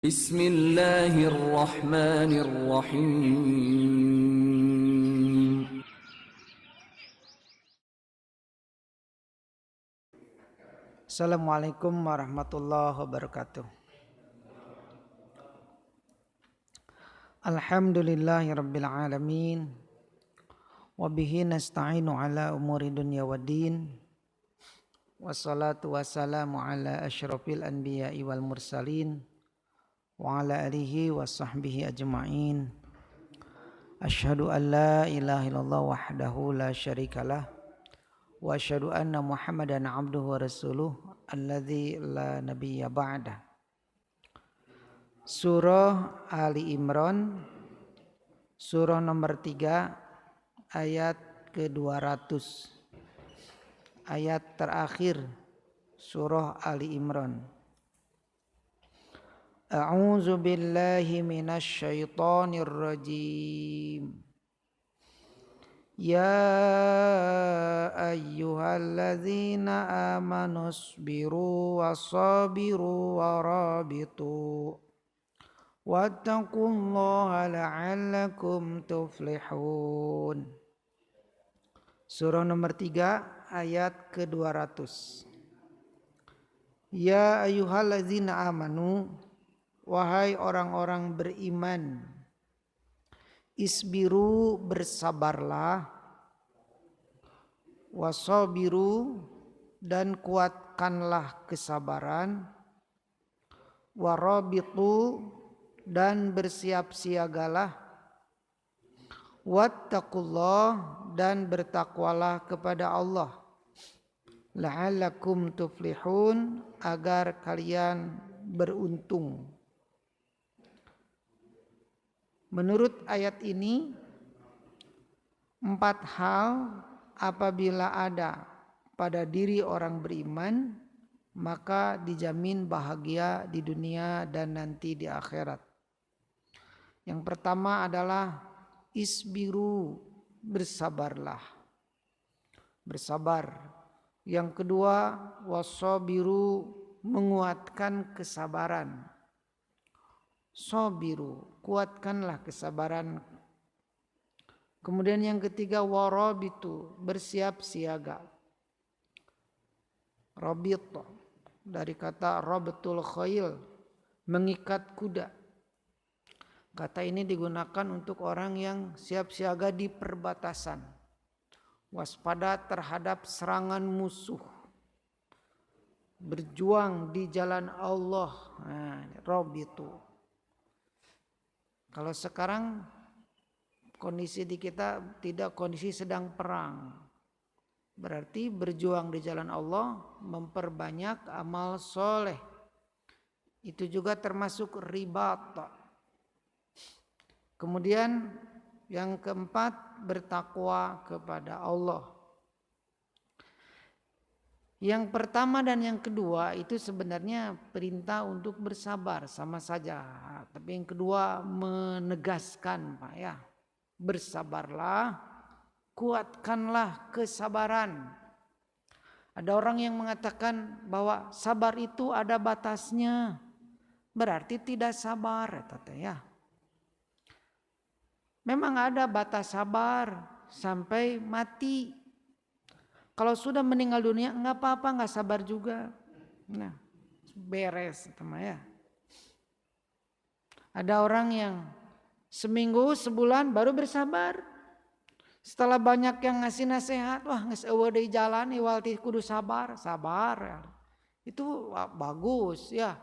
Bismillahirrahmanirrahim. Assalamualaikum warahmatullahi wabarakatuh. Alhamdulillahirabbil alamin. Wa bihi nasta'inu ala umuri dunya waddin. Wassalatu wassalamu ala asyrafil anbiya'i wal mursalin wa ala alihi wa sahbihi ajma'in. Asyhadu an la ilaha illallah wahdahu la syarikalah wa asyhadu anna Muhammadan abduhu wa rasuluh alladzi la nabiyya ba'dah. Surah Ali Imran, surah nomor 3 ayat ke-200. Ayat terakhir surah Ali Imran. A'udzu billahi minasy syaithanir rajim. Ya ayyuhalladzina amanu sabiru wasabiru warabitu wattaqullaha la'allakum tuflihun. Surah nomor 3 ayat ke-200. Ya ayyuhalladzina amanu, wahai orang-orang beriman, isbiru, bersabarlah, wasabiru, dan kuatkanlah kesabaran, warabitu, dan bersiap siagalah, wattaqullah, dan bertakwalah kepada Allah, la'allakum tuflihun, agar kalian beruntung. Menurut ayat ini, 4 hal apabila ada pada diri orang beriman, maka dijamin bahagia di dunia dan nanti di akhirat. Yang pertama adalah isbiru, bersabarlah, bersabar. Yang kedua, wasabiru, menguatkan kesabaran. Sabiru, kuatkanlah kesabaran. Kemudian yang ketiga, warabitu, bersiap siaga. Rabit dari kata rabtul khail, mengikat kuda. Kata ini digunakan untuk orang yang siap siaga di perbatasan, waspada terhadap serangan musuh, berjuang di jalan Allah. Nah, rabitu. Kalau sekarang kondisi di kita tidak kondisi sedang perang, berarti berjuang di jalan Allah, memperbanyak amal soleh. Itu juga termasuk ribat. Kemudian yang keempat, bertakwa kepada Allah. Yang pertama dan yang kedua itu sebenarnya perintah untuk bersabar, sama saja. Tapi yang kedua menegaskan, Pak, ya, bersabarlah, kuatkanlah kesabaran. Ada orang yang mengatakan bahwa sabar itu ada batasnya, berarti tidak sabar, ya. Memang ada batas sabar sampai mati. Kalau sudah meninggal dunia enggak apa-apa, enggak sabar juga. Nah, beres teman ya. Ada orang yang seminggu, sebulan baru bersabar. Setelah banyak yang ngasih nasihat, wah geus eueuh deui jalan iwal ti kudu sabar, sabar. Itu bagus ya.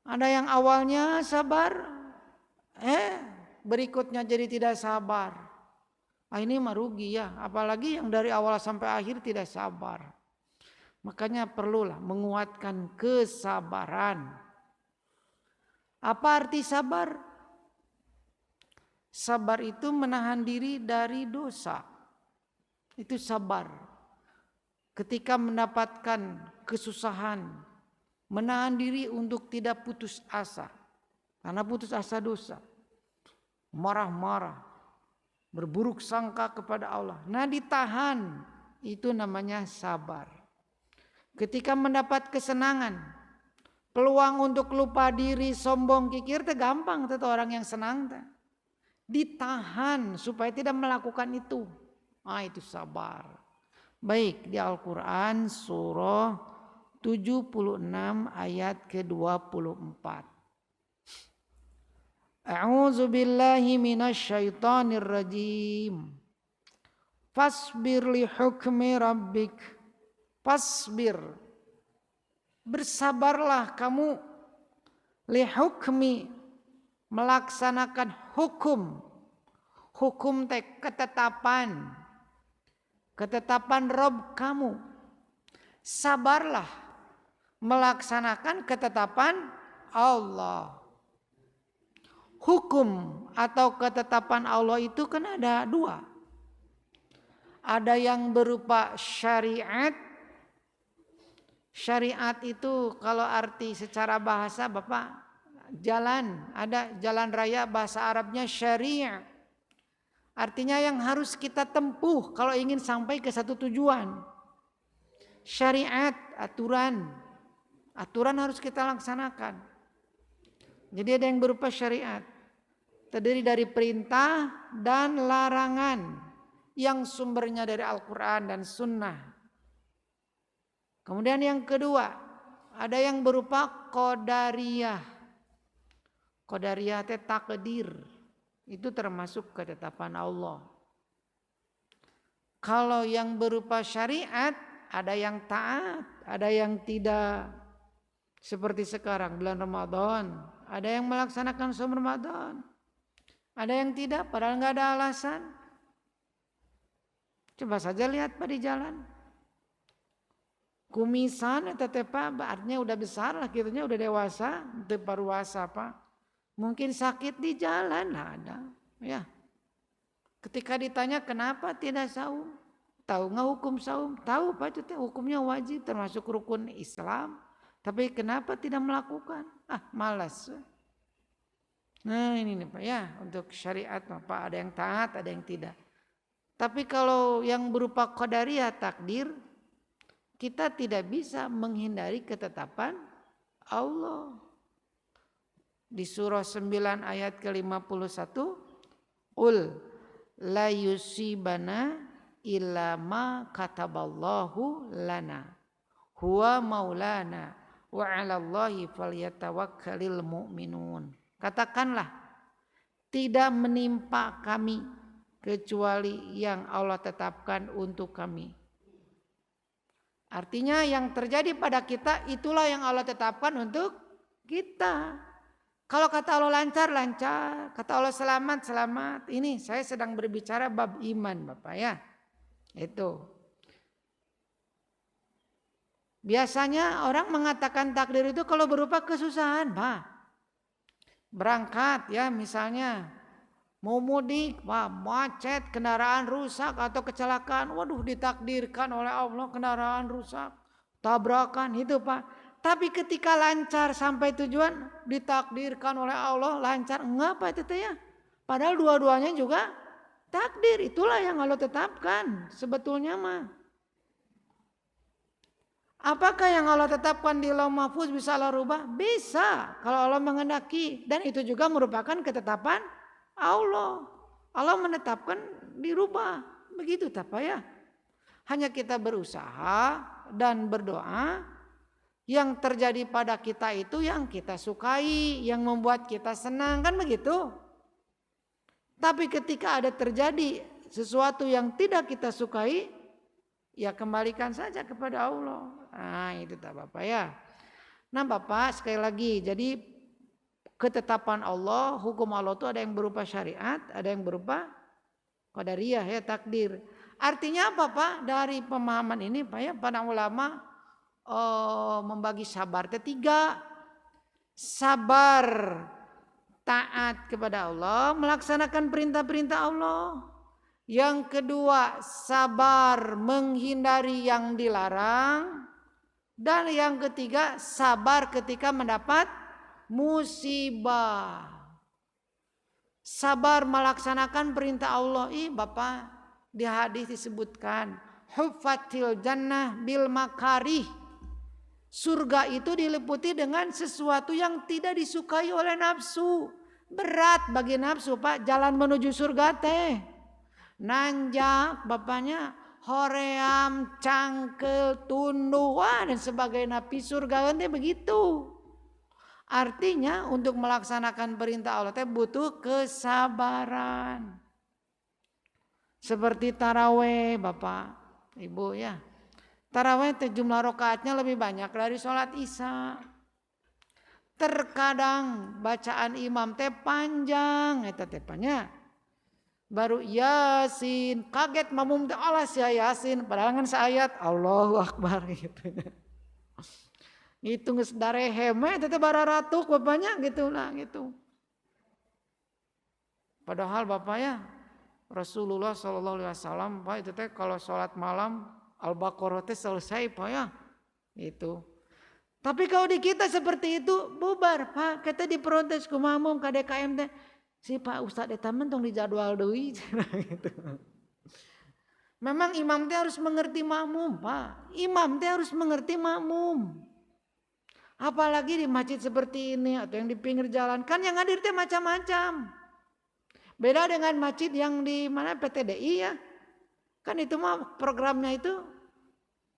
Ada yang awalnya sabar, berikutnya jadi tidak sabar. Ini mah rugi ya, apalagi yang dari awal sampai akhir tidak sabar. Makanya perlulah menguatkan kesabaran. Apa arti sabar? Sabar itu menahan diri dari dosa. Itu sabar. Ketika mendapatkan kesusahan, menahan diri untuk tidak putus asa. Karena putus asa dosa. Marah-marah, berburuk sangka kepada Allah. Nah, ditahan, itu namanya sabar. Ketika mendapat kesenangan, Peluang untuk lupa diri, sombong, kikir teh gampang teh orang yang senang teh. Ditahan supaya tidak melakukan itu. Itu sabar. Baik, di Al-Qur'an surah 76 ayat ke-24. A'udzu billahi minasyaitonir rajim. Fasbir li hukmi rabbik. Fasbir. Bersabarlah kamu li hukmi, melaksanakan hukum. Hukum teh ketetapan. Ketetapan Rabb kamu. Sabarlah melaksanakan ketetapan Allah. Hukum atau ketetapan Allah itu kan ada dua. Ada yang berupa syariat. Syariat itu kalau arti secara bahasa Bapak, jalan. Ada jalan raya, bahasa Arabnya syariat. Artinya yang harus kita tempuh kalau ingin sampai ke satu tujuan. Syariat, aturan. Aturan harus kita laksanakan. Jadi ada yang berupa syariat. Terdiri dari perintah dan larangan. Yang sumbernya dari Al-Quran dan Sunnah. Kemudian yang kedua, ada yang berupa qadariyah. Qadariyah itu takdir. Itu termasuk ketetapan Allah. Kalau yang berupa syariat, ada yang taat, ada yang tidak. Seperti sekarang bulan Ramadan, ada yang melaksanakan saum Ramadan. Ada yang tidak, padahal nggak ada alasan. Coba saja lihat Pak di jalan. Kumisan tetepa artinya udah besar lah, kiranya udah dewasa, teparuasa Pak. Mungkin sakit di jalan ada, ya. Ketika ditanya kenapa tidak saum, tahu nggak hukum saum? Tahu Pak, itu hukumnya wajib termasuk rukun Islam. Tapi kenapa tidak melakukan? Malas. Nah ini nih Pak ya, untuk syariat Pak ada yang taat, ada yang tidak. Tapi kalau yang berupa qadariyah takdir, kita tidak bisa menghindari ketetapan Allah. Di surah 9 ayat ke-51, Ul la yusibana illa ma kataballahu lana huwa maulana wa 'alallahi falyatawakkalul mu'minun. Katakanlah, tidak menimpa kami kecuali yang Allah tetapkan untuk kami. Artinya yang terjadi pada kita itulah yang Allah tetapkan untuk kita. Kalau kata Allah lancar, lancar. Kata Allah selamat, selamat. Ini saya sedang berbicara bab iman Bapak ya. Itu. Biasanya orang mengatakan takdir itu kalau berupa kesusahan Pak. Berangkat ya misalnya. Mau mudik, macet, kendaraan rusak atau kecelakaan. Waduh ditakdirkan oleh Allah kendaraan rusak. Tabrakan itu Pak. Tapi ketika lancar sampai tujuan ditakdirkan oleh Allah lancar. Ngapa itu ya? Padahal dua-duanya juga takdir. Itulah yang Allah tetapkan sebetulnya mah. Apakah yang Allah tetapkan di Lauh Mahfuz bisa Allah rubah? Bisa kalau Allah menghendaki. Dan itu juga merupakan ketetapan Allah. Allah menetapkan dirubah. Begitu tak Pak ya. Hanya kita berusaha dan berdoa. Yang terjadi pada kita itu yang kita sukai. Yang membuat kita senang kan begitu. Tapi ketika ada terjadi sesuatu yang tidak kita sukai. Ya kembalikan saja kepada Allah. Nah itu tak Bapak ya. Nah Bapak sekali lagi. Jadi ketetapan Allah, hukum Allah itu ada yang berupa syariat, ada yang berupa qadariyah ya takdir. Artinya apa Pak? Dari pemahaman ini Pak ya, para ulama membagi sabar itu 3. Sabar taat kepada Allah, melaksanakan perintah-perintah Allah. Yang kedua, sabar menghindari yang dilarang. Dan yang ketiga, sabar ketika mendapat musibah. Sabar melaksanakan perintah Allah. Bapak di hadis disebutkan huffatil jannah bil makarih. Surga itu diliputi dengan sesuatu yang tidak disukai oleh nafsu. Berat bagi nafsu, Pak, jalan menuju surga teh. Nanjak bapaknya hoream, cangkel, tunduan dan sebagainya. Napi surga teh begitu. Artinya untuk melaksanakan perintah Allah teh butuh kesabaran. Seperti taraweh Bapak, Ibu ya. Taraweh teh jumlah rakaatnya lebih banyak dari sholat isya. Terkadang bacaan imam teh panjang, eta teh panjang. Baru Yasin, kaget mamum teh alas ya Yasin, padahal kan seayat Allahu Akbar gitu. Itu geus darehem teh bararatuk bapaknya gitu lah gitu. Padahal Bapak ya Rasulullah SAW Pak itu teh kalau sholat malam Al-Baqarah teh selesai Pak ya. Itu. Tapi kalau di kita seperti itu bubar Pak. Kita diprotes ku makmum ka DKM teh. Si Pak Ustadz eta mentong dijadwal deui gitu. Memang imam teh harus mengerti makmum Pak. Imam teh harus mengerti makmum. Apalagi di masjid seperti ini atau yang di pinggir jalan. Kan yang hadir teh macam-macam. Beda dengan masjid yang di mana PTDI ya. Kan itu mah programnya itu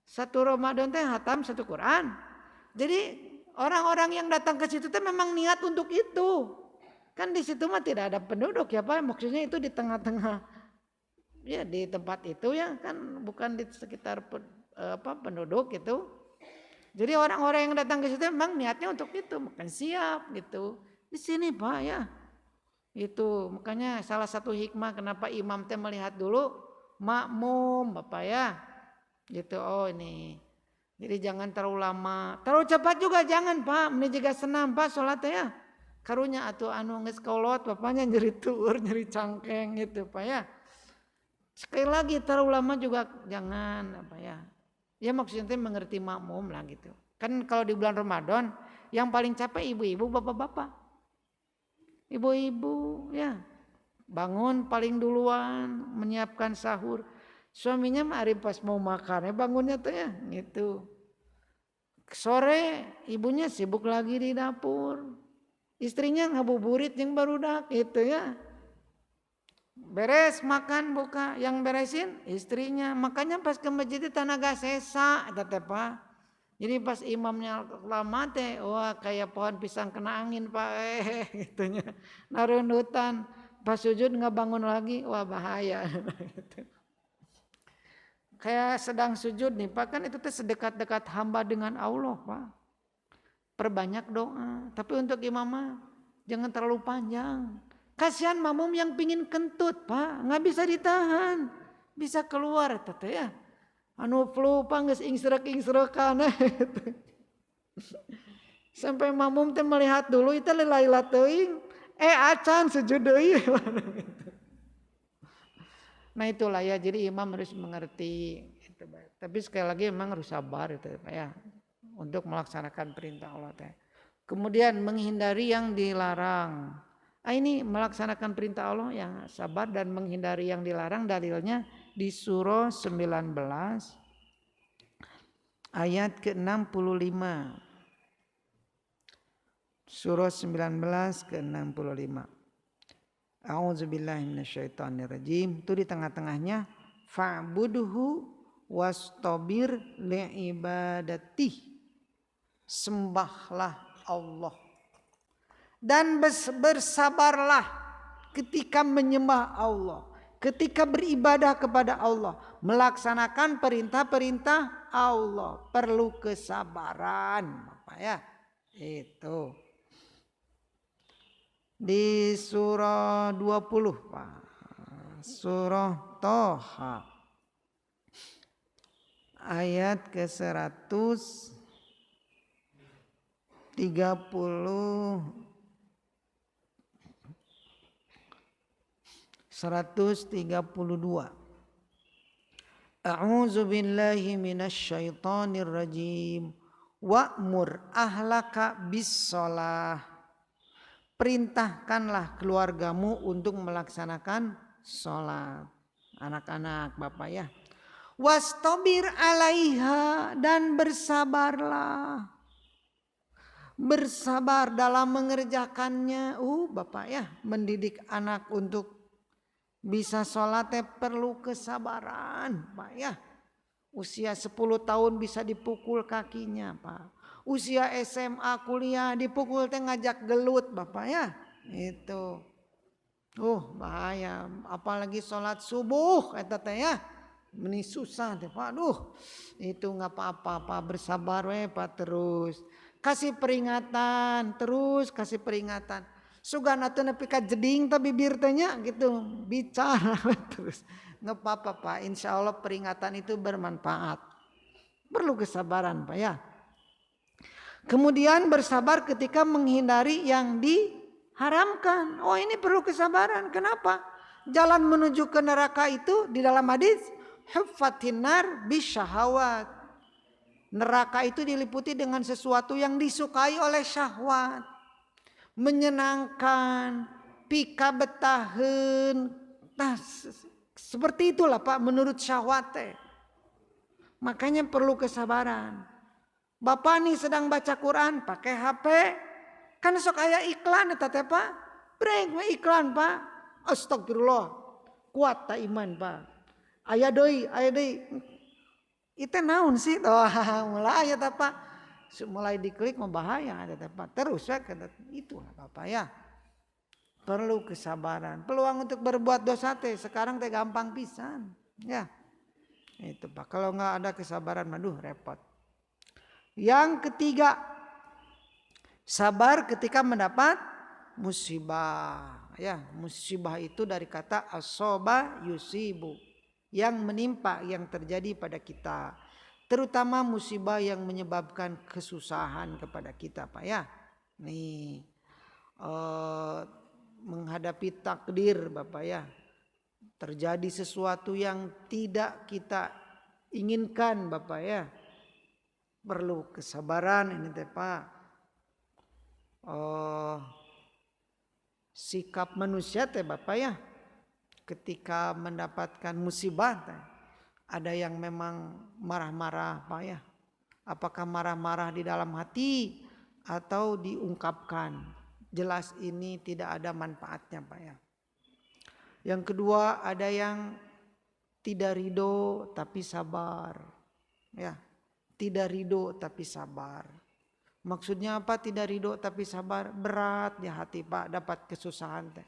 satu Ramadan teh hatam satu Quran. Jadi orang-orang yang datang ke situ teh memang niat untuk itu. Kan di situ mah tidak ada penduduk ya Pak. Maksudnya itu di tengah-tengah ya di tempat itu ya kan bukan di sekitar penduduk gitu. Jadi orang-orang yang datang ke situ memang niatnya untuk itu, makan siap gitu. Di sini Pak ya. Itu makanya salah satu hikmah kenapa imam teh melihat dulu makmum Bapak ya. Gitu oh ini. Jadi jangan terlalu lama. Terlalu cepat juga jangan Pak. Ini juga senam Pak sholatnya ya. Karunya atuh anu geus kolot bapaknya nyeri tuur, nyeri cangkeng gitu Pak ya. Sekali lagi terlalu lama juga jangan apa ya. Ya maksudnya mengerti makmum lah gitu. Kan kalau di bulan Ramadan yang paling capek ibu-ibu bapak-bapak. Ibu-ibu ya. Bangun paling duluan menyiapkan sahur. Suaminya mari pas mau makan bangunnya tuh ya gitu. Sore ibunya sibuk lagi di dapur. Istrinya ngabuburit yang barudak gitu ya. Beres makan buka yang beresin istrinya. Makanya pas ke masjid tenaga sesa teteh Pak. Jadi pas imamnya lama teh wah kayak pohon pisang kena angin Pak gitunya. Narundutan. Pas sujud nggak bangun lagi, wah bahaya. Kayak sedang sujud nih Pak, kan itu teh sedekat-dekat hamba dengan Allah Pak. Perbanyak doa, tapi untuk imamah jangan terlalu panjang. Kasihan makmum yang pingin kentut Pak, nggak bisa ditahan, bisa keluar teteh ya. Anu flu pangges ingsrek-ingsrekan sampai makmum teh melihat dulu itu lailat teuing. Acan sujud deui. Nah itulah ya jadi imam harus mengerti gitu. Tapi sekali lagi memang harus sabar itu ya untuk melaksanakan perintah Allah teh. Kemudian menghindari yang dilarang. Ini melaksanakan perintah Allah yang sabar dan menghindari yang dilarang dalilnya di surah 19 ayat ke-65. Surah 19 ke-65. A'udzubillahi minasyaitonirrajim. Itu di tengah-tengahnya fa'budhu wastabir li'ibadati. Sembahlah Allah dan bersabarlah ketika menyembah Allah, ketika beribadah kepada Allah, melaksanakan perintah-perintah Allah. Perlu kesabaran, Bapak ya. Itu di surah 20 Pak. Surah Toha ayat ke-132. A'udzu billahi minasyaitonir rajim. Wa'mur ahlaka bis-shalah. Perintahkanlah keluargamu untuk melaksanakan sholat. Anak-anak Bapak ya. Wastabir alaiha, dan bersabarlah. Bersabar dalam mengerjakannya. Bapak ya, mendidik anak untuk bisa sholat perlu kesabaran, Pak ya. Usia 10 tahun bisa dipukul kakinya, Pak. Usia SMA kuliah dipukul ngajak gelut, Bapak ya. Itu. Bahaya, apalagi sholat subuh eta teh ya. Meni susah teh Pak. Itu nggak apa-apa Pak, bersabar we Pak, terus kasih peringatan, terus kasih peringatan. Sugana teu nepi ka jeding tapi bibir teh nya gitu, bicara terus. Nggak apa-apa Pak, insya Allah peringatan itu bermanfaat. Perlu kesabaran Pak ya. Kemudian bersabar ketika menghindari yang diharamkan. Ini perlu kesabaran. Kenapa? Jalan menuju ke neraka itu di dalam hadis, huffatin nar bisyahawat. Neraka itu diliputi dengan sesuatu yang disukai oleh syahwat. Menyenangkan, pika betahen. Nah, seperti itulah Pak menurut syahwat. Makanya perlu kesabaran. Bapak nih sedang baca Quran pakai HP, kan sok aya iklan eta teh Pak. Breng iklan Pak. Astagfirullah. Kuat ta iman Pak. Aya deui. Itu naon sih? Mulai aya ta Pak. Mulai diklik membahaya ada teh Pak. Terus ya itu Bapak ya. Perlu kesabaran. Peluang untuk berbuat dosa teh sekarang teh gampang pisan. Ya. Itu Pak. Kalau enggak ada kesabaran repot. Yang ketiga, sabar ketika mendapat musibah. Ya, musibah itu dari kata asoba yusibu, yang menimpa, yang terjadi pada kita. Terutama musibah yang menyebabkan kesusahan kepada kita, Pak ya. Nih, menghadapi takdir, Bapak ya. Terjadi sesuatu yang tidak kita inginkan, Bapak ya. Perlu kesabaran ini teh Pak. Sikap manusia teh Bapak ya, ketika mendapatkan musibah teh, ada yang memang marah-marah Pak ya. Apakah marah-marah di dalam hati atau diungkapkan? Jelas ini tidak ada manfaatnya Pak ya. Yang kedua, ada yang tidak ridho tapi sabar ya. Tidak ridho tapi sabar. Maksudnya apa tidak ridho tapi sabar? Berat di hati Pak dapat kesusahan teh.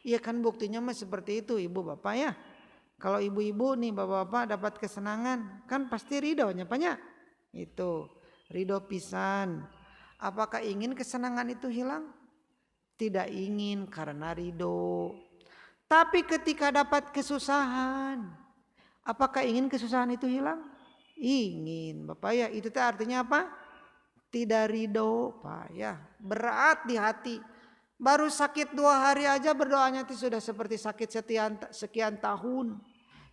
Iya kan buktinya mah seperti itu ibu bapak ya. Kalau ibu-ibu nih bapak-bapak dapat kesenangan kan pasti ridhonya Pak ya. Itu ridho pisan. Apakah ingin kesenangan itu hilang? Tidak ingin karena ridho. Tapi ketika dapat kesusahan, apakah ingin kesusahan itu hilang? Ingin Bapak ya. Itu artinya apa? Tidak ridho Pak ya. Berat di hati. Baru sakit 2 hari aja berdoanya itu sudah seperti sakit sekian tahun.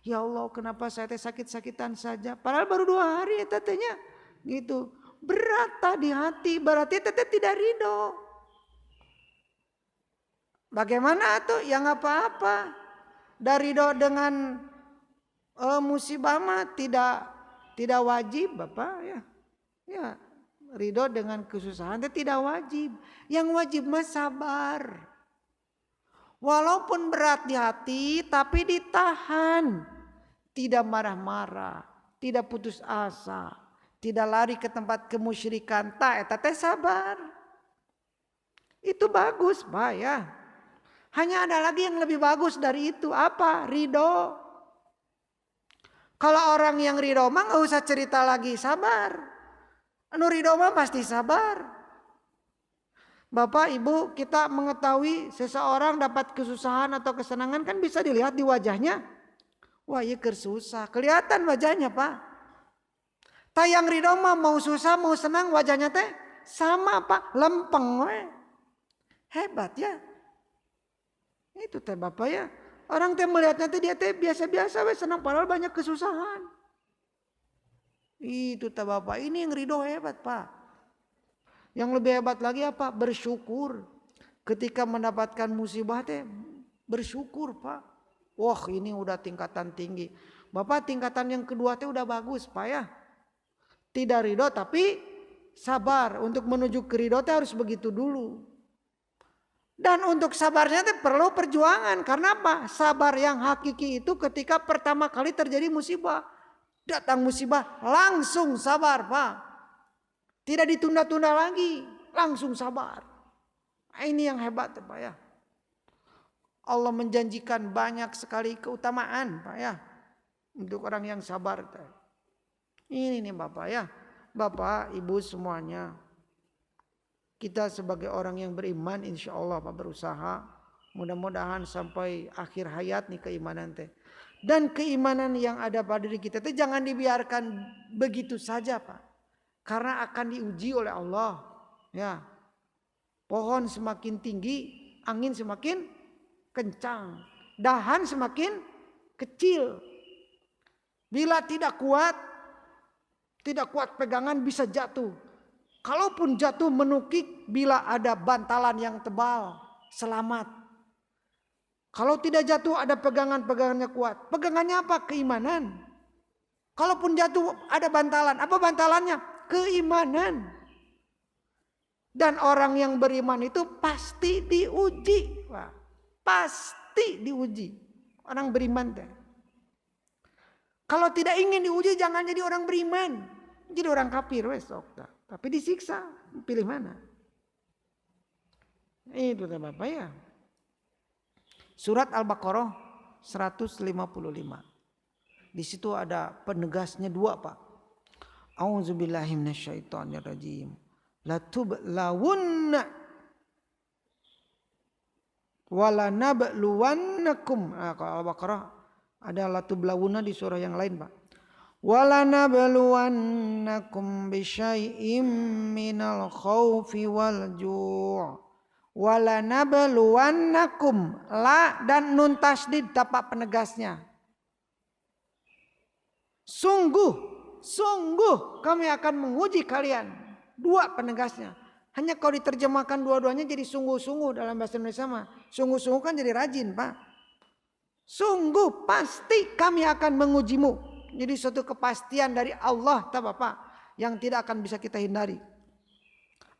Ya Allah kenapa saya sakit-sakitan saja. Padahal baru 2 hari ya tetenya. Gitu. Berat di hati. Berarti teteh tidak ridho. Bagaimana tuh? Yang apa-apa. Dari ridho dengan musibah mah tidak wajib Bapak ya. Ya, ridho dengan kesusahan itu tidak wajib. Yang wajib mah sabar. Walaupun berat di hati tapi ditahan. Tidak marah-marah, tidak putus asa, tidak lari ke tempat kemusyrikan. Eta teh sabar. Itu bagus, Pak ya. Hanya ada lagi yang lebih bagus dari itu. Apa? Ridho. Kalau orang yang ridho mah gak usah cerita lagi, sabar. Anu ridho mah pasti sabar. Bapak Ibu, kita mengetahui seseorang dapat kesusahan atau kesenangan kan bisa dilihat di wajahnya. Wah iya kersusah, kelihatan wajahnya Pak. Tayang ridho mah mau susah mau senang wajahnya teh sama Pak, lempeng we. Hebat ya. Itu teh Bapak ya. Orang teh melihatnya teh dia teh biasa-biasa we senang padahal banyak kesusahan. Itu teh Bapak, ini yang ridho hebat Pak. Yang lebih hebat lagi apa? Bersyukur. Ketika mendapatkan musibah teh bersyukur Pak. Wah ini udah tingkatan tinggi. Bapak tingkatan yang kedua itu udah bagus Pak ya. Tidak ridho tapi sabar. Untuk menuju ke ridho itu harus begitu dulu. Dan untuk sabarnya itu perlu perjuangan. Karena apa? Sabar yang hakiki itu ketika pertama kali terjadi musibah. Datang musibah langsung sabar Pak. Tidak ditunda-tunda lagi. Langsung sabar. Nah, ini yang hebat Pak ya. Allah menjanjikan banyak sekali keutamaan Pak ya. Untuk orang yang sabar. Ini nih Bapak ya. Bapak, Ibu semuanya. Kita sebagai orang yang beriman insya Allah Pak berusaha. Mudah-mudahan sampai akhir hayat nih keimanan teh. Dan keimanan yang ada pada diri kita teh jangan dibiarkan begitu saja Pak. Karena akan diuji oleh Allah. Ya. Pohon semakin tinggi, angin semakin kencang. Dahan semakin kecil. Bila tidak kuat pegangan bisa jatuh. Kalaupun jatuh menukik bila ada bantalan yang tebal, selamat. Kalau tidak jatuh ada pegangannya kuat. Pegangannya apa? Keimanan. Kalaupun jatuh ada bantalan, apa bantalannya? Keimanan. Dan orang yang beriman itu pasti diuji. Wah, pasti diuji. Orang beriman deh. Kalau tidak ingin diuji jangan jadi orang beriman. Jadi orang kafir besok. Tapi disiksa, pilih mana? Itu Bapak ya. Surat Al-Baqarah 155. Di situ ada penegasnya dua Pak. A'udzubillahi minasyaitonirrajim. Latublawunna walanabluwannakum. Kalau Al-Baqarah ada latublawunna di surah yang lain Pak. Walanabluwannakum bisyai'im minal khaufi wal ju'. Walanabluwannakum, la dan nun tasdid tapak penegasnya. Sungguh kami akan menguji kalian. Dua penegasnya. Hanya kalau diterjemahkan dua-duanya jadi sungguh-sungguh dalam bahasa Indonesia mah. Sungguh-sungguh kan jadi rajin Pak. Sungguh pasti kami akan mengujimu. Jadi suatu kepastian dari Allah Bapak yang tidak akan bisa kita hindari.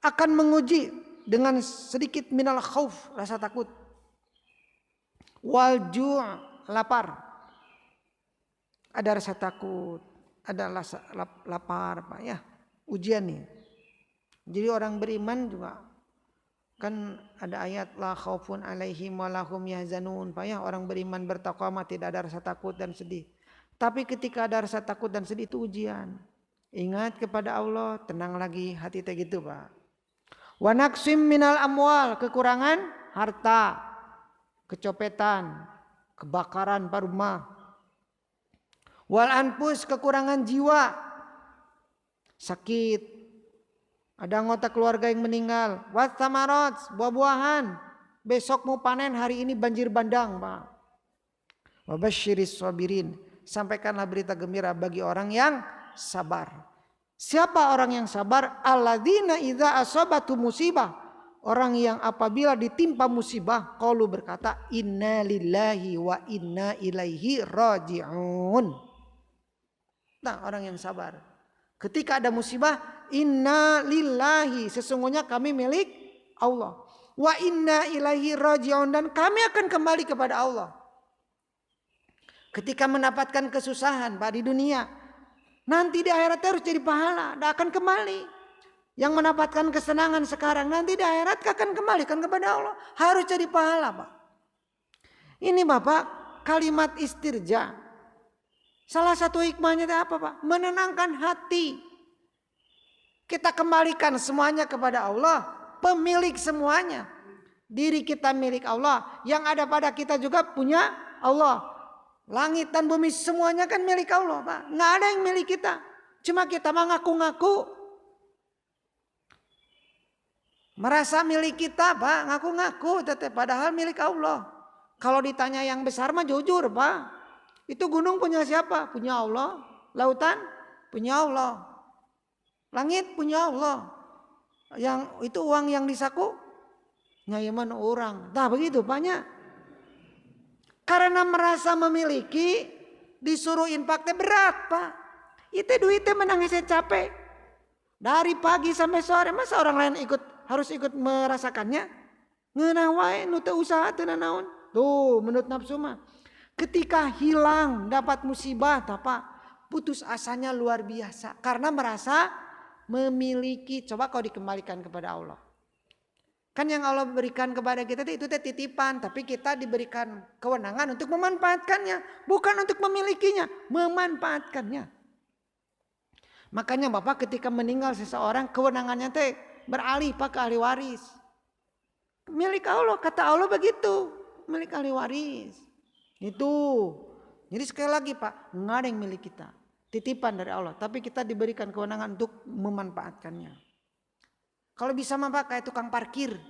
Akan menguji dengan sedikit minal khauf, rasa takut. Wal ju' lapar. Ada rasa takut, ada rasa lapar Pak ya. Ujian nih. Jadi orang beriman juga kan ada ayat la khaufun alaihim wa lahum yahzanun Pak ya. Orang beriman bertakwa mah tidak ada rasa takut dan sedih. Tapi ketika ada rasa takut dan sedih itu ujian. Ingat kepada Allah, tenang lagi hati teh gitu Pak. Wa naqsim minal amwal, kekurangan harta, kecopetan, kebakaran rumah. Wal anfus, kekurangan jiwa, sakit. Ada anggota keluarga yang meninggal. Wat samarot, buah-buahan. Besok mau panen, hari ini banjir bandang Pak. Wa basyiris sabirin. Sampaikanlah berita gembira bagi orang yang sabar. Siapa orang yang sabar? Alladzina idza asabatu musibah. Orang yang apabila ditimpa musibah, qalu berkata inna lillahi wa inna ilaihi raji'un. Nah, orang yang sabar. Ketika ada musibah, inna lillahi, sesungguhnya kami milik Allah. Wa inna ilaihi raji'un, dan kami akan kembali kepada Allah. Ketika mendapatkan kesusahan Pak di dunia, nanti di akhirat harus jadi pahala, tidak akan kembali. Yang mendapatkan kesenangan sekarang, nanti di akhirat akan kembalikan kepada Allah. Harus jadi pahala Pak. Ini Bapak kalimat istirja. Salah satu hikmahnya itu apa Pak? Menenangkan hati. Kita kembalikan semuanya kepada Allah, pemilik semuanya. Diri kita milik Allah, yang ada pada kita juga punya Allah. Langit dan bumi semuanya kan milik Allah Pak. Nggak ada yang milik kita. Cuma kita mengaku-ngaku. Merasa milik kita Pak. Ngaku-ngaku tetap padahal milik Allah. Kalau ditanya yang besar mah jujur Pak. Itu gunung punya siapa? Punya Allah. Lautan punya Allah. Langit punya Allah. Yang itu uang yang disaku nyayaman orang. Nah begitu banyak. Karena merasa memiliki, Disuruh infak teh berat Pak. Itu duitnya menangis capek. Dari pagi sampai sore masa orang lain harus ikut merasakannya? Ngeunah wae nu teu usaha teu nanaon. Tuh menurut nafsu mah. Ketika hilang dapat musibah Pak, putus asanya luar biasa karena merasa memiliki. Coba kau dikembalikan kepada Allah. Kan yang Allah berikan kepada kita itu titipan, tapi kita diberikan kewenangan untuk memanfaatkannya, bukan untuk memilikinya, memanfaatkannya. Makanya Bapak ketika meninggal seseorang, kewenangannya beralih Pak ke ahli waris. Milik Allah, kata Allah begitu, milik ahli waris. Itu. Jadi sekali lagi Pak, nggak ada yang milik kita, titipan dari Allah, tapi kita diberikan kewenangan untuk memanfaatkannya. Kalau bisa mah Pak kayak tukang parkir.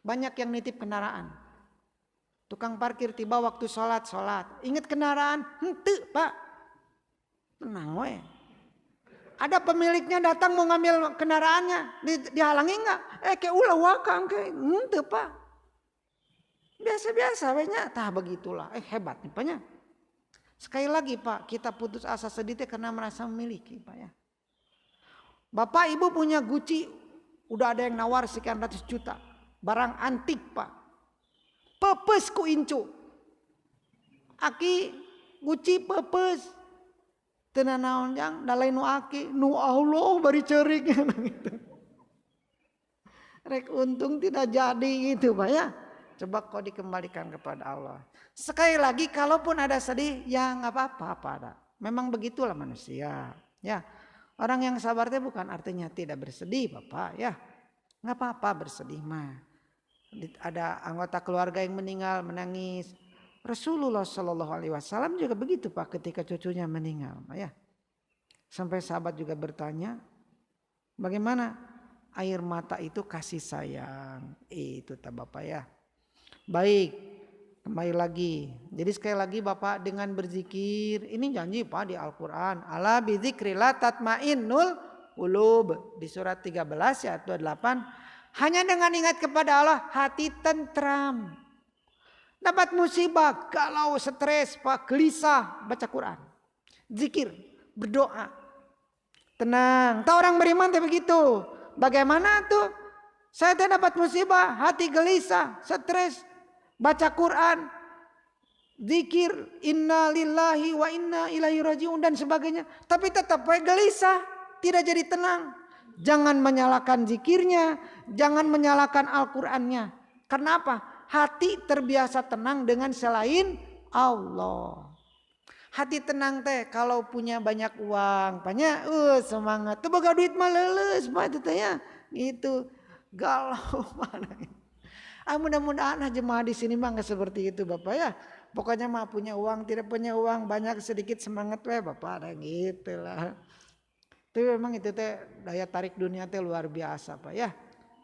Banyak yang nitip kendaraan. Tukang parkir tiba waktu sholat. Ingat kendaraan? Henteu Pak. Tenang we. Ada pemiliknya datang mau ngambil kendaraannya. Dihalangi enggak? Kayak ulah wakang kayak. Henteu Pak. Biasa-biasa we nya. Tah begitulah. Hebat nih Pak nya. Sekali lagi Pak, kita putus asa sedih karena merasa memiliki Pak ya. Bapak Ibu punya Gucci. Udah ada yang nawar sekian ratus juta. Barang antik Pak. Pepes ku incu. Aki Gucci pepes. Tenan naon jang dalai nu aki. Nu Allah bari ceurik. Rek untung tidak jadi gitu Pak ya. Coba kau dikembalikan kepada Allah. Sekali lagi kalaupun ada sedih ya nggak apa-apa. Memang begitulah manusia. Ya. Orang yang sabar itu bukan artinya tidak bersedih Bapak ya. Nggak apa-apa bersedih mah. Ada anggota keluarga yang meninggal menangis. Rasulullah SAW juga begitu Pak ketika cucunya meninggal Pak ya. Sampai sahabat juga bertanya. Bagaimana air mata itu kasih sayang. Itu tak Bapak ya. Baik. Kembali lagi. Jadi sekali lagi Bapak dengan berzikir. Ini janji Pak di Al-Quran. Ala bizikrillah tatmainnul qulub. Di surat 13 ayat 28. Hanya dengan ingat kepada Allah hati tentram. Dapat musibah kalau stres Pak gelisah baca Quran. Zikir. Berdoa. Tenang. Tahu orang beriman tapi begitu. Bagaimana tuh? Saya dapat musibah. Hati gelisah. Stres. Baca Quran, zikir, inna lillahi wa inna ilaihi rajiun dan sebagainya. Tapi tetap gelisah, tidak jadi tenang. Jangan menyalahkan zikirnya, jangan menyalahkan Al-Qurannya. Karena apa? Hati terbiasa tenang dengan selain Allah. Hati tenang teh kalau punya banyak uang, banyak semangat. Tuh boga duit mah leuleus Pak teh ya. Gitu. Galau mana. Mudah-mudahan jemaah di sini mah nggak seperti itu Bapak ya. Pokoknya mah punya uang, tidak punya uang, banyak sedikit semangat we Bapak ada gitu lah. Tapi memang itu teh daya tarik dunia teh luar biasa Pak ya.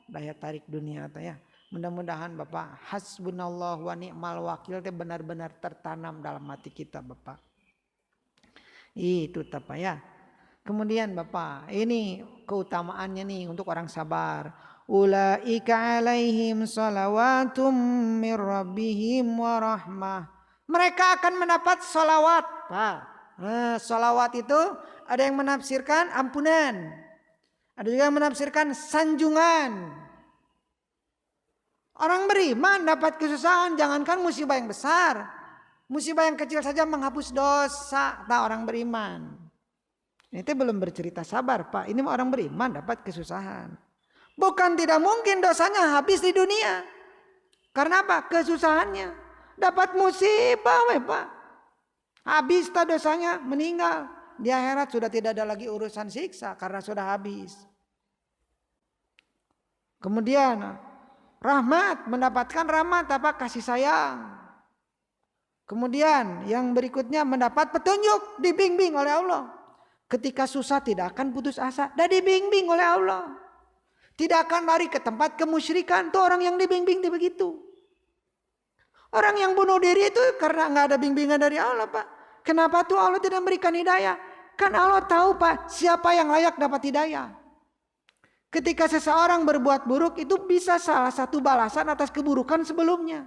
Daya tarik dunia teh ya. Mudah-mudahan Bapak hasbunallah wa ni'mal wakil teh benar-benar tertanam dalam hati kita Bapak. Itu Pak ya. Kemudian Bapak, ini keutamaannya nih untuk orang sabar. Ulaika alaihim salawatum mir rabbihim wa rahmah. Mereka akan mendapat salawat Pak. Salawat itu ada yang menafsirkan ampunan. Ada juga yang menafsirkan sanjungan. Orang beriman dapat kesusahan, jangankan musibah yang besar. Musibah yang kecil saja menghapus dosa. Tak orang beriman. Ini belum bercerita sabar Pak. Ini orang beriman dapat kesusahan. Bukan tidak mungkin dosanya habis di dunia. Karena apa? Kesusahannya. Dapat musibah Pak. Habis tak dosanya meninggal. Di akhirat sudah tidak ada lagi urusan siksa karena sudah habis. Kemudian rahmat, mendapatkan rahmat apa? Kasih sayang. Kemudian yang berikutnya mendapat petunjuk, dibimbing oleh Allah. Ketika susah tidak akan putus asa, dan dibimbing oleh Allah. Tidak akan lari ke tempat kemusyrikan. Itu orang yang dibimbing begitu. Orang yang bunuh diri itu karena nggak ada bimbingan dari Allah Pak. Kenapa tuh Allah tidak memberikan hidayah? Kan Allah tahu Pak siapa yang layak dapat hidayah. Ketika seseorang berbuat buruk itu bisa salah satu balasan atas keburukan sebelumnya.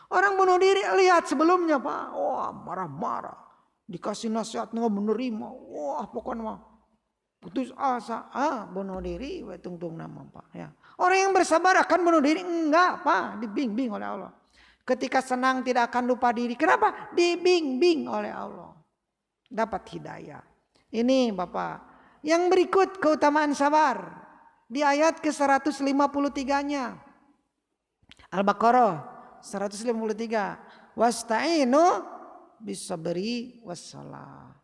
Orang bunuh diri lihat sebelumnya Pak. Wah marah-marah. Dikasih nasihat nggak menerima. Wah pokoknya mah putus asa. Bunuh diri. Tungtung nama Pak. Ya. Orang yang bersabar akan bunuh diri? Enggak Pak. Dibimbing oleh Allah. Ketika senang tidak akan lupa diri. Kenapa? Dibimbing oleh Allah. Dapat hidayah. Ini Bapak. Yang berikut keutamaan sabar. Di ayat ke-153-nya. Al-Baqarah 153. Wasta'inu bisabri wassalah.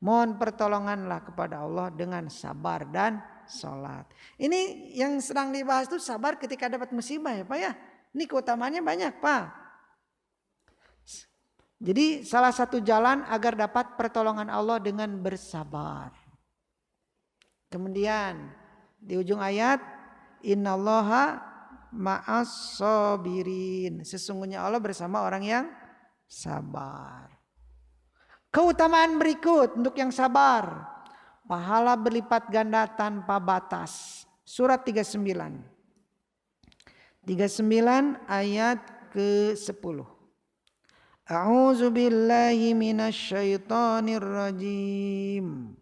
Mohon pertolonganlah kepada Allah dengan sabar dan salat. Ini yang sedang dibahas itu sabar ketika dapat musibah ya Pak ya. Ini keutamaannya banyak Pak. Jadi salah satu jalan agar dapat pertolongan Allah dengan bersabar. Kemudian di ujung ayat innallaha ma'as sabirin. Sesungguhnya Allah bersama orang yang sabar. Keutamaan berikut untuk yang sabar. Pahala berlipat ganda tanpa batas. Surat 39. 39 ayat ke-10. A'udzu billahi minasyaitonir rajim.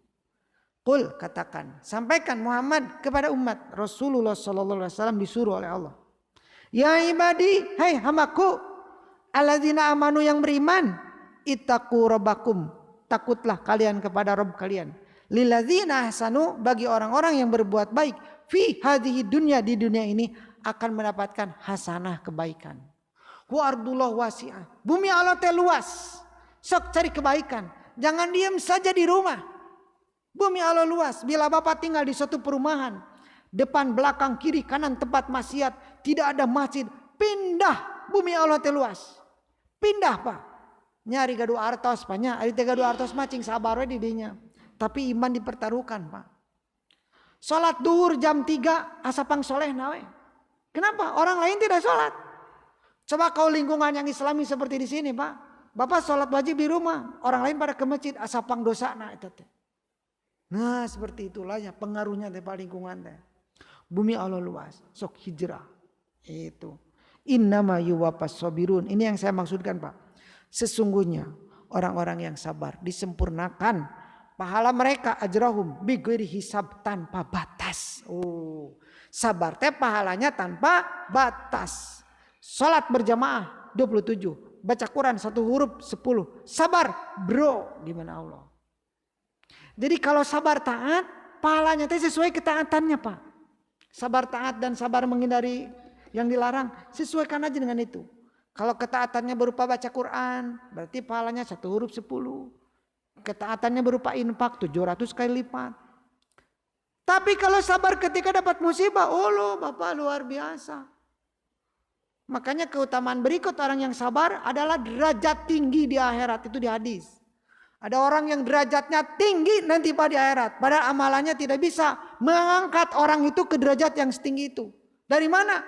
Qul katakan, sampaikan Muhammad kepada umat Rasulullah sallallahu alaihi wasallam disuruh oleh Allah. Ya ibadi, hai hamaku, alladzina amanu yang beriman, ittaqu rabbakum, takutlah kalian kepada Rabb kalian. Lilladzina ahsanu, bagi orang-orang yang berbuat baik, fi hadhihi dunya, di dunia ini akan mendapatkan hasanah kebaikan. Wa ardullah wasi'ah, bumi Allah teh luas. Sok cari kebaikan, jangan diam saja di rumah. Bumi Allah luas. Bila Bapak tinggal di suatu perumahan, depan, belakang, kiri, kanan tempat maksiat, tidak ada masjid, pindah. Bumi Allah teh luas. Pindah Pak. Nyari gaduh artos Pak nya, ari teh gaduh artos macing sabar we di dinya. Tapi iman dipertaruhkan Pak. Salat duhur jam 3 asapang soleh nawe. Kenapa? Orang lain tidak salat. Coba kau lingkungan yang Islami seperti di sini Pak. Bapak salat wajib di rumah, orang lain pada ke masjid asapang dosa na eta teh. Nah seperti itulah ya pengaruhnya teh lingkungan teh. Bumi Allah luas, sok hijrah. Itu. Innama yuwaffas sabirun. Ini yang saya maksudkan Pak. Sesungguhnya orang-orang yang sabar disempurnakan pahala mereka ajrahum bighairi hisab, tanpa batas. Oh, sabar teh pahalanya tanpa batas. Salat berjamaah 27, baca Quran 1 huruf 10. Sabar, bro, di mana Allah. Jadi kalau sabar taat, pahalanya teh sesuai ketaatannya Pak. Sabar taat dan sabar menghindari yang dilarang, sesuaikan aja dengan itu. Kalau ketaatannya berupa baca Quran, berarti pahalanya 1 huruf 10. Ketaatannya berupa infak 700 kali lipat. Tapi kalau sabar ketika dapat musibah, oh loh Bapak luar biasa. Makanya keutamaan berikut orang yang sabar adalah derajat tinggi di akhirat, itu di hadis. Ada orang yang derajatnya tinggi nanti Pak di akhirat. Padahal amalannya tidak bisa mengangkat orang itu ke derajat yang setinggi itu. Dari mana?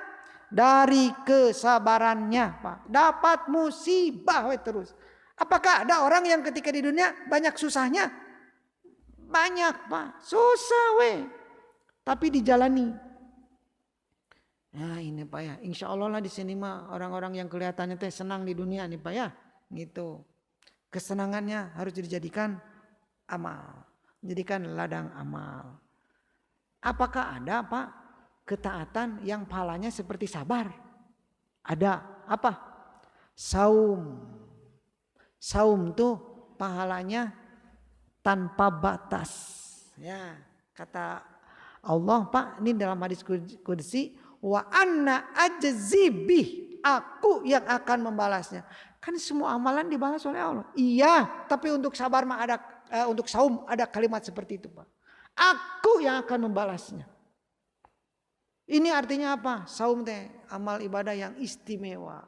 Dari kesabarannya Pak. Dapat musibah terus. Apakah ada orang yang ketika di dunia banyak susahnya? Banyak Pak. Susah tapi dijalani. Nah ini Pak ya. Insya Allah lah di sini mah orang-orang yang kelihatannya teh senang di dunia nih Pak ya. Gitu. Kesenangannya harus dijadikan amal. Jadikan ladang amal. Apakah ada Pak ketaatan yang pahalanya seperti sabar? Ada. Apa? Saum. Saum tuh pahalanya tanpa batas. Ya, kata Allah Pak, ini dalam hadis qudsi, wa anna ajzibih, aku yang akan membalasnya. Kan semua amalan dibalas oleh Allah. Iya, tapi untuk sabar mah ada, untuk saum ada kalimat seperti itu Pak. Aku yang akan membalasnya. Ini artinya apa? Saum teh amal ibadah yang istimewa.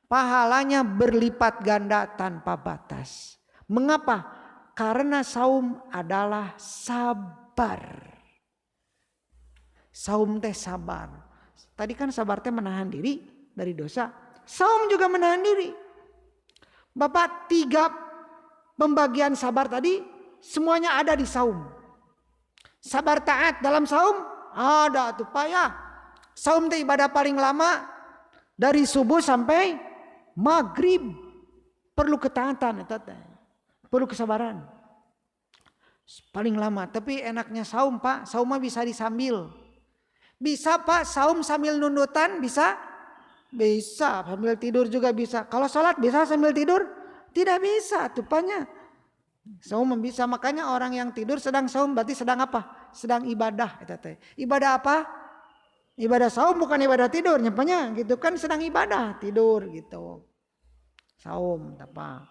Pahalanya berlipat ganda tanpa batas. Mengapa? Karena saum adalah sabar. Saum teh sabar. Tadi kan sabar teh menahan diri dari dosa. Saum juga menahan diri. Bapak 3 pembagian sabar tadi semuanya ada di saum. Sabar taat dalam saum ada tuh Pak ya. Saum teh ibadah paling lama dari subuh sampai maghrib. Perlu ketaatan. perlu kesabaran. Paling lama, tapi enaknya saum Pak, saum mah bisa disambil. Bisa Pak, saum sambil nundutan bisa? Bisa, sambil tidur juga bisa. Kalau sholat bisa sambil tidur? Tidak bisa, tupanya. Saum bisa, makanya orang yang tidur sedang saum berarti sedang apa? Sedang ibadah. Ibadah apa? Ibadah saum bukan ibadah tidur, nyapanya gitu kan, sedang ibadah tidur gitu. Saum apa?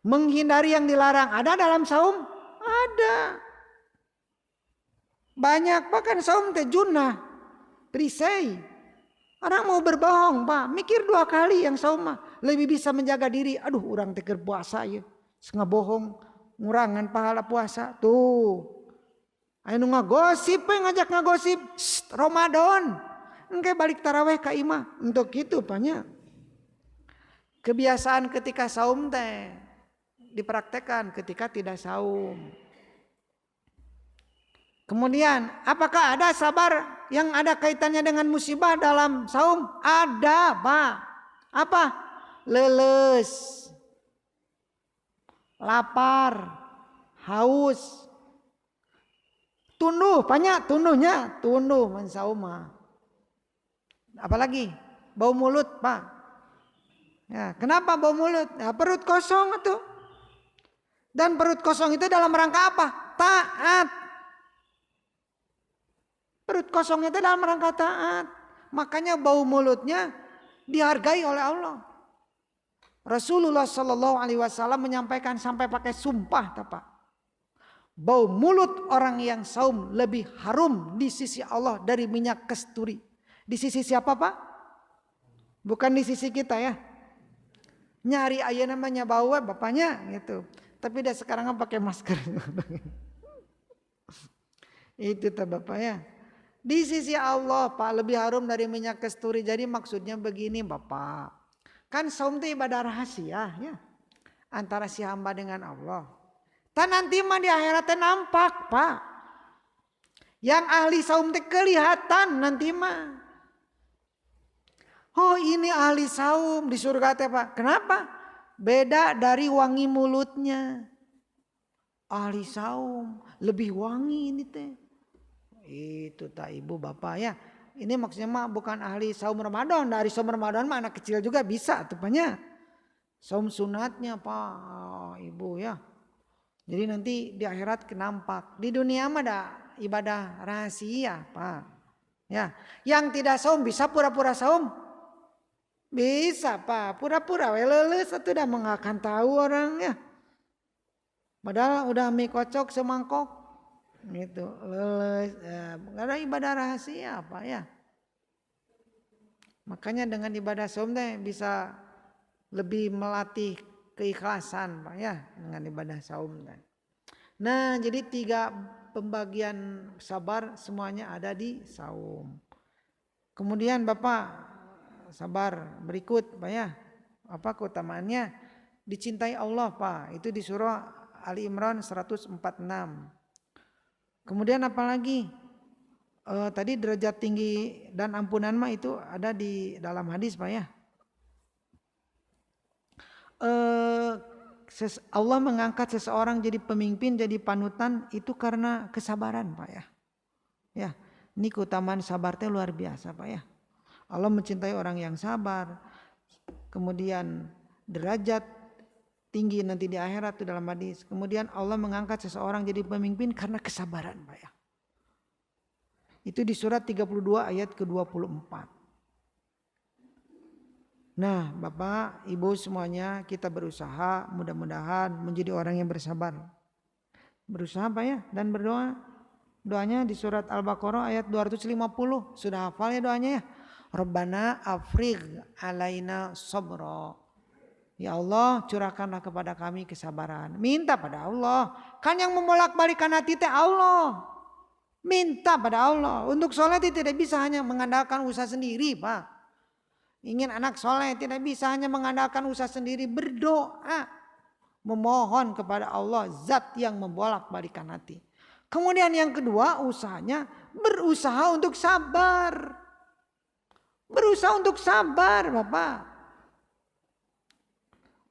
Menghindari yang dilarang ada dalam saum? Ada. Banyak bahkan saum teh junah, perisai. Orang mau berbohong Pak, mikir 2 kali yang saum mah. Lebih bisa menjaga diri. Aduh orang teh keur puasa ya. Setengah bohong, ngurangan pahala puasa. Tuh. Ayo ngagosip, ngajak ngagosip. Ramadan. Engke balik taraweh ka imah. Untuk itu banyak. Kebiasaan ketika saum teh dipraktekkan ketika tidak saum. Kemudian, apakah ada sabar yang ada kaitannya dengan musibah dalam saum? Ada, Pak. Apa? Leles, lapar, haus, tunduh, banyak tunduhnya, tunduh mensauma. Apalagi bau mulut, Pak. Ya, kenapa bau mulut? Ya, perut kosong itu. Dan perut kosong itu dalam rangka apa? Taat. Perut kosongnya itu dalam rangka taat. Makanya bau mulutnya dihargai oleh Allah. Rasulullah Shallallahu Alaihi Wasallam menyampaikan sampai pakai sumpah, Pak. Bau mulut orang yang saum lebih harum di sisi Allah dari minyak kasturi. Di sisi siapa Pak? Bukan di sisi kita ya. Nyari ayah namanya bau bapaknya gitu. Tapi dia sekarang pakai masker. Itu tuh Bapak ya. Di sisi Allah Pak lebih harum dari minyak kasturi. Jadi maksudnya begini Bapak. Kan saum itu ibadah rahasia ya. Antara si hamba dengan Allah. Dan nanti mah di akhiratnya nampak Pak. Yang ahli saum itu kelihatan nanti mah. Oh ini ahli saum di surga teh Pak. Kenapa? Beda dari wangi mulutnya. Ahli saum lebih wangi ini teh. Itu tak ibu bapak ya. Ini maksudnya mah bukan ahli saum Ramadan. Dari saum Ramadan mah anak kecil juga bisa tupanya. Saum sunatnya Pak, ibu ya. Jadi nanti di akhirat kenampak. Di dunia mah ada ibadah rahasia Pak. Ya, yang tidak saum bisa pura-pura saum. Bisa Pak, pura-pura leles itu udah mengakan tahu orangnya. Padahal udah mie kocok semangkok. Gitu leles, ada ibadah rahasia Pak ya. Makanya dengan ibadah saum teh bisa lebih melatih keikhlasan Pak ya dengan ibadah saum teh. Nah jadi 3 pembagian sabar semuanya ada di saum. Kemudian Bapak sabar berikut Pak ya. Apa keutamaannya? Dicintai Allah Pak. Itu di surah Ali Imran 146. Kemudian apalagi tadi derajat tinggi dan ampunan mah itu ada di dalam hadis Pak ya. Allah mengangkat seseorang jadi pemimpin, jadi panutan itu karena kesabaran Pak ya. Ya, ini keutamaan sabar teh luar biasa Pak ya. Allah mencintai orang yang sabar. Kemudian derajat tinggi nanti di akhirat itu dalam hadis. Kemudian Allah mengangkat seseorang jadi pemimpin karena kesabaran Pak ya. Itu di surat 32 ayat ke-24. Nah Bapak Ibu semuanya kita berusaha mudah-mudahan menjadi orang yang bersabar. Berusaha Pak ya dan berdoa. Doanya di surat Al-Baqarah ayat 250. Sudah hafal ya doanya ya. Rabbana afrigh alaina sabra. Ya Allah curahkanlah kepada kami kesabaran. Minta pada Allah. Kan yang membolak-balikan hati teh Allah. Minta pada Allah. Untuk soleh tidak bisa hanya mengandalkan usaha sendiri Pak. Ingin anak soleh tidak bisa hanya mengandalkan usaha sendiri. Berdoa. Memohon kepada Allah zat yang membolak-balikan hati. Kemudian yang kedua usahanya berusaha untuk sabar. Berusaha untuk sabar Bapak.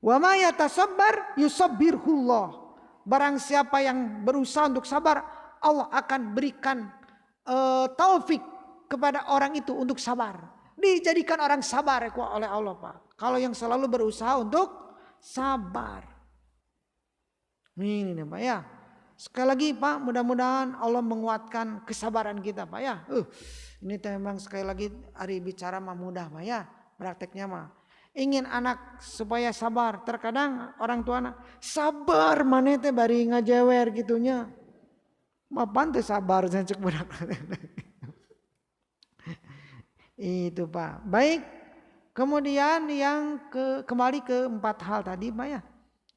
Wa ma yatasabbar yusabbirhullah. Barang siapa yang berusaha untuk sabar, Allah akan berikan taufik kepada orang itu untuk sabar. Dijadikan orang sabar oleh Allah, Pak. Kalau yang selalu berusaha untuk sabar. Ini nih, Pak ya. Sekali lagi Pak, mudah-mudahan Allah menguatkan kesabaran kita, Pak ya. Ini memang sekali lagi hari bicara mah mudah, Pak ya. Prakteknya mah. Ingin anak supaya sabar. Terkadang orang tua anak sabar mana teh bari ngajewer gitunya. Mapan teh sabar cek budak. Itu Pak. Baik. Kemudian yang kembali ke 4 hal tadi Pak ya.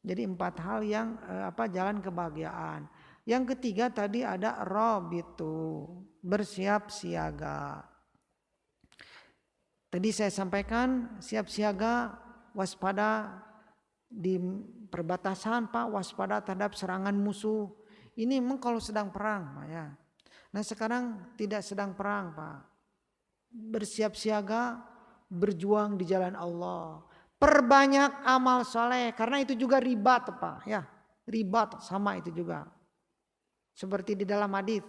Jadi 4 hal yang jalan kebahagiaan. Yang ketiga tadi ada rabitu, bersiap siaga. Tadi saya sampaikan siap siaga, waspada di perbatasan Pak, waspada terhadap serangan musuh. Ini memang kalau sedang perang Pak ya. Nah sekarang tidak sedang perang Pak. Bersiap siaga, berjuang di jalan Allah. Perbanyak amal soleh karena itu juga ribat Pak ya. Ribat sama itu juga. Seperti di dalam hadis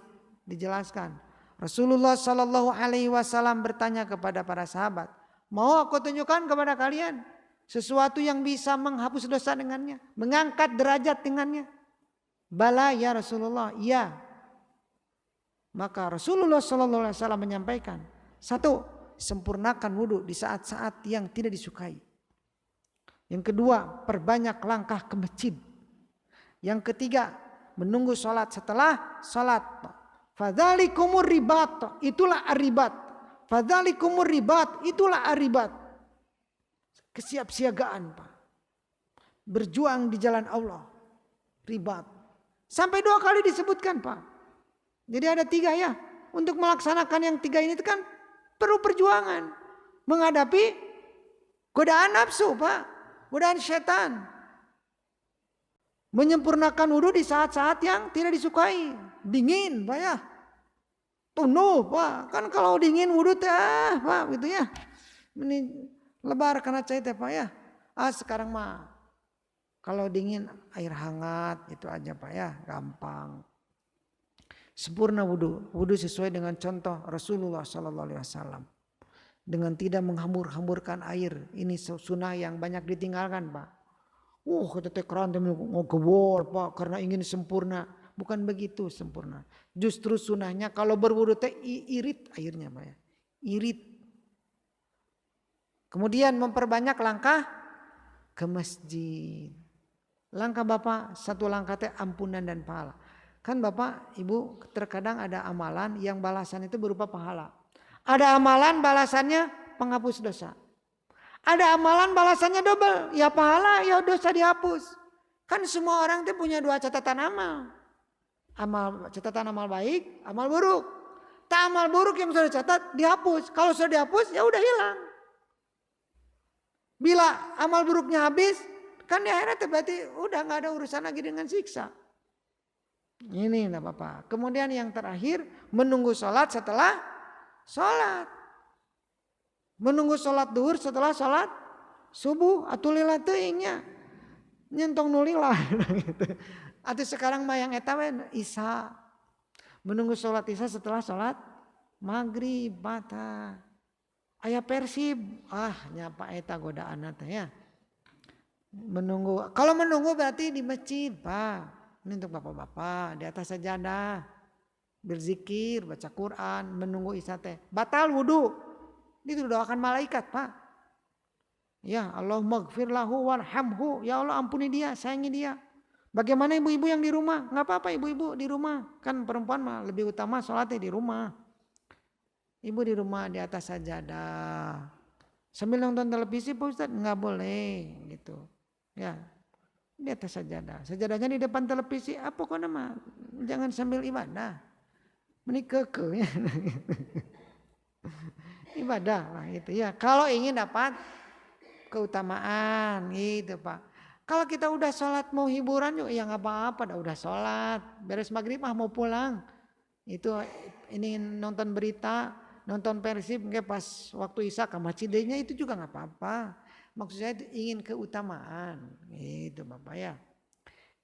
dijelaskan. Rasulullah Shallallahu Alaihi Wasallam bertanya kepada para sahabat, mau aku tunjukkan kepada kalian sesuatu yang bisa menghapus dosa dengannya, mengangkat derajat dengannya? Bala ya Rasulullah, iya. Maka Rasulullah Shallallahu Alaihi Wasallam menyampaikan, 1, sempurnakan wudhu di saat-saat yang tidak disukai. Yang kedua, perbanyak langkah ke masjid. Yang ketiga, menunggu sholat setelah sholat. Fadzalikumur ribat, itulah aribat. Fadzalikumur ribat, itulah aribat. Kesiapsiagaan Pak. Berjuang di jalan Allah. Ribat. Sampai 2 kali disebutkan Pak. Jadi ada 3 ya. Untuk melaksanakan yang 3 ini kan perlu perjuangan. Menghadapi godaan nafsu Pak. Godaan setan. Menyempurnakan wudhu di saat-saat yang tidak disukai. Dingin Pak ya. Tunuh Pak. Kan kalau dingin wudhu teh Pak gitu ya. Ini lebar karena cai teh Pak ya. Sekarang mah kalau dingin air hangat itu aja Pak ya. Gampang. Sempurna wudhu. Wudhu sesuai dengan contoh Rasulullah SAW. Dengan tidak menghambur-hamburkan air. Ini sunnah yang banyak ditinggalkan Pak. Kita teh keran mau gebor Pak karena ingin sempurna. Bukan begitu sempurna. Justru sunnahnya kalau berwudu teh irit airnya Pak ya. Irit. Kemudian memperbanyak langkah ke masjid. Langkah Bapak, 1 langkah teh ampunan dan pahala. Kan Bapak Ibu terkadang ada amalan yang balasan itu berupa pahala. Ada amalan balasannya penghapus dosa. Ada amalan balasannya double. Ya pahala, ya dosa dihapus. Kan semua orang itu punya 2 catatan amal. Catatan amal baik, amal buruk. Tak amal buruk yang sudah dicatat dihapus. Kalau sudah dihapus ya udah hilang. Bila amal buruknya habis, kan di akhirat berarti udah nggak ada urusan lagi dengan siksa. Ini nah Bapak. Kemudian yang terakhir menunggu sholat setelah sholat. Menunggu sholat duhur setelah sholat subuh atau lila teuingnya nyentong nulilah gitu. Atau sekarang mah yang eta isya. Menunggu sholat isya setelah sholat maghrib bata. Aya Persib, nyapa eta godaan teh ya. Menunggu, kalau menunggu berarti di masjid Pak. Ini untuk bapak-bapak di atas sajadah berzikir, baca Quran, menunggu isya teh. Batal wudu. Itu doakan malaikat Pak. Ya Allahumma gfir lahu warhamhu. Ya Allah ampuni dia, sayangi dia. Bagaimana ibu-ibu yang di rumah? Gak apa-apa ibu-ibu di rumah. Kan perempuan mah lebih utama sholatnya di rumah. Ibu di rumah di atas sajadah. Sambil nonton televisi Pak Ustadz? Gak boleh gitu. Ya di atas sajadah. Sajadahnya di depan televisi. Apa kok nama? Jangan sambil ibadah. Menikah ya. Ibadah lah itu ya. Kalau ingin dapat keutamaan gitu Pak. Kalau kita udah sholat mau hiburan yuk ya nggak apa-apa, udah sholat beres maghrib mau pulang. Itu ini nonton berita, nonton Persib nggak pas waktu isya ke masjidnya itu juga nggak apa-apa. Maksud saya itu ingin keutamaan gitu Bapak ya.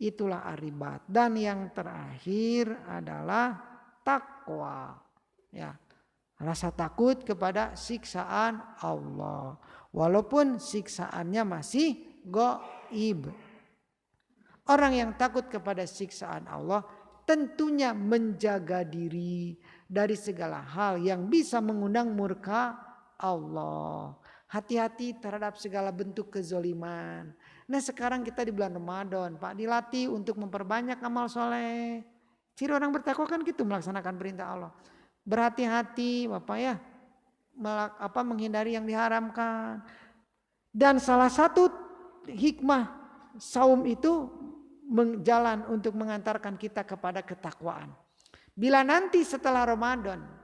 Itulah aribat. Dan yang terakhir adalah takwa. Ya, rasa takut kepada siksaan Allah. Walaupun siksaannya masih gaib. Orang yang takut kepada siksaan Allah tentunya menjaga diri dari segala hal yang bisa mengundang murka Allah. Hati-hati terhadap segala bentuk kezoliman. Nah sekarang kita di bulan Ramadan, Pak, dilatih untuk memperbanyak amal soleh. Ciri orang bertakwa kan gitu, melaksanakan perintah Allah. Berhati-hati Bapak ya, menghindari yang diharamkan. Dan salah satu hikmah saum itu jalan untuk mengantarkan kita kepada ketakwaan. Bila nanti setelah Ramadan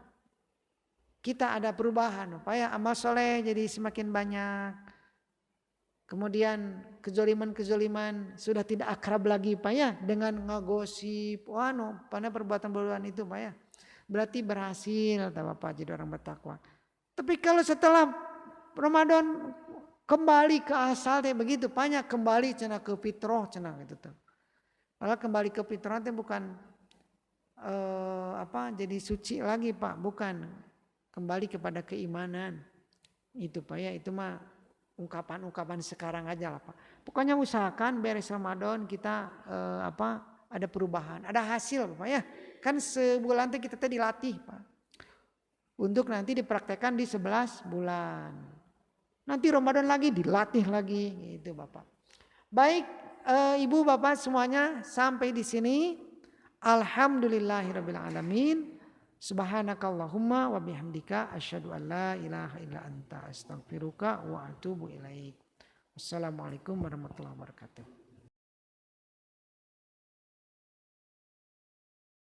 kita ada perubahan, supaya amal soleh jadi semakin banyak. Kemudian kezoliman sudah tidak akrab lagi Pak ya, dengan ngagosip, pada perbuatan-perbuatan itu Pak ya. Berarti berhasil Bapak jadi orang bertakwa. Tapi kalau setelah Ramadan kembali ke asal begitu, banyak kembali cenah ke fitrah cenah gitu tuh. Kalau kembali ke fitrah itu bukan jadi suci lagi Pak, bukan. Kembali kepada keimanan. Itu Pak ya, itu mah ungkapan-ungkapan sekarang aja lah Pak. Pokoknya usahakan beres Ramadan kita ada perubahan, ada hasil Pak ya. Kan sebulan itu kita dilatih Pak. Untuk nanti dipraktekkan di 11 bulan. Nanti Ramadan lagi dilatih lagi gitu Bapak. Baik, Ibu Bapak semuanya sampai di sini. Alhamdulillahirabbil alamin. Subhanakallahumma wa bihamdika asyhadu an la ilaha illa anta astaghfiruka wa atubu ilaik. Wassalamualaikum warahmatullahi wabarakatuh.